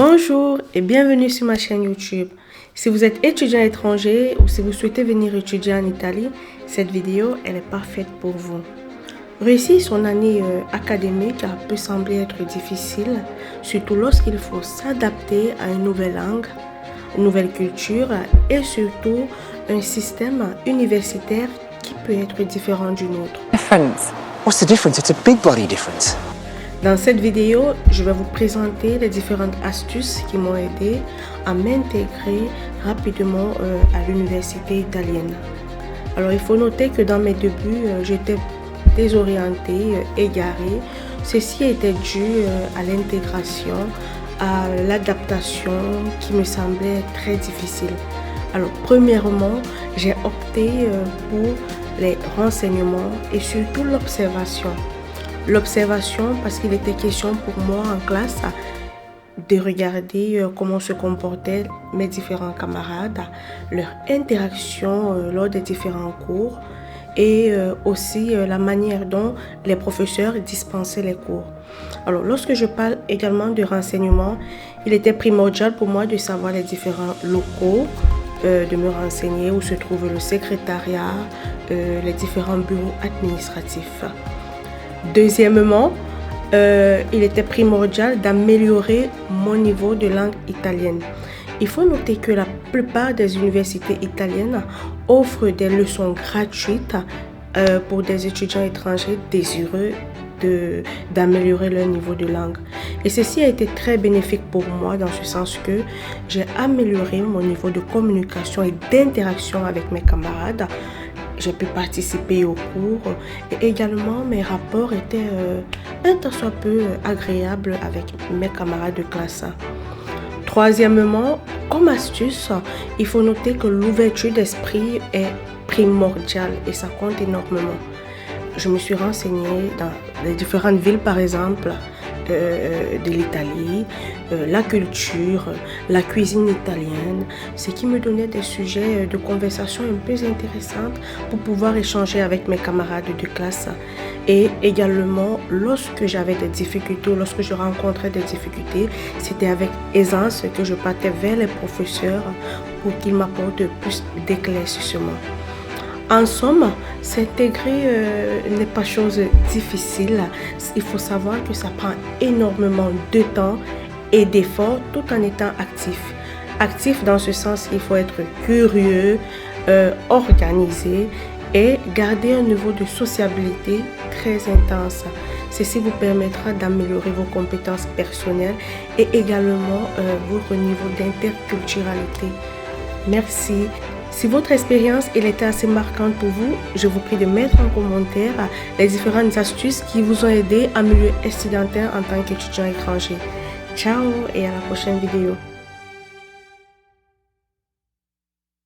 Bonjour et bienvenue sur ma chaîne YouTube. Si vous êtes étudiant étranger ou si vous souhaitez venir étudier en Italie, cette vidéo elle est parfaite pour vous. Réussir son année académique peut sembler être difficile, surtout lorsqu'il faut s'adapter à une nouvelle langue, une nouvelle culture et surtout un système universitaire qui peut être différent du nôtre. What's the difference? It's a big bloody difference. Dans cette vidéo, je vais vous présenter les différentes astuces qui m'ont aidé à m'intégrer rapidement à l'université italienne. Alors il faut noter que dans mes débuts, j'étais désorientée, égarée. Ceci était dû à l'intégration, à l'adaptation qui me semblait très difficile. Alors premièrement, j'ai opté pour les renseignements et surtout l'observation. L'observation parce qu'il était question pour moi en classe de regarder comment se comportaient mes différents camarades, leur interaction lors des différents cours et aussi la manière dont les professeurs dispensaient les cours. Alors lorsque je parle également de renseignement, il était primordial pour moi de savoir les différents locaux, de me renseigner où se trouve le secrétariat, les différents bureaux administratifs. Deuxièmement, il était primordial d'améliorer mon niveau de langue italienne. Il faut noter que la plupart des universités italiennes offrent des leçons gratuites pour des étudiants étrangers désireux d'améliorer leur niveau de langue. Et ceci a été très bénéfique pour moi dans ce sens que j'ai amélioré mon niveau de communication et d'interaction avec mes camarades. J'ai pu participer aux cours et également mes rapports étaient un tant soit peu agréables avec mes camarades de classe. Troisièmement, comme astuce, il faut noter que l'ouverture d'esprit est primordiale et ça compte énormément. Je me suis renseignée dans les différentes villes par exemple de l'Italie, la culture, la cuisine italienne, ce qui me donnait des sujets de conversation un peu intéressants pour pouvoir échanger avec mes camarades de classe. Et également, lorsque j'avais des difficultés, lorsque je rencontrais des difficultés, c'était avec aisance que je partais vers les professeurs pour qu'ils m'apportent plus d'éclaircissements. En somme, s'intégrer n'est pas chose difficile. Il faut savoir que ça prend énormément de temps et d'efforts tout en étant actif. Actif dans ce sens, il faut être curieux, organisé et garder un niveau de sociabilité très intense. Ceci vous permettra d'améliorer vos compétences personnelles et également votre niveau d'interculturalité. Merci. Si votre expérience était assez marquante pour vous, je vous prie de mettre en commentaire les différentes astuces qui vous ont aidé en milieu estudiantin en tant qu'étudiant étranger. Ciao et à la prochaine vidéo.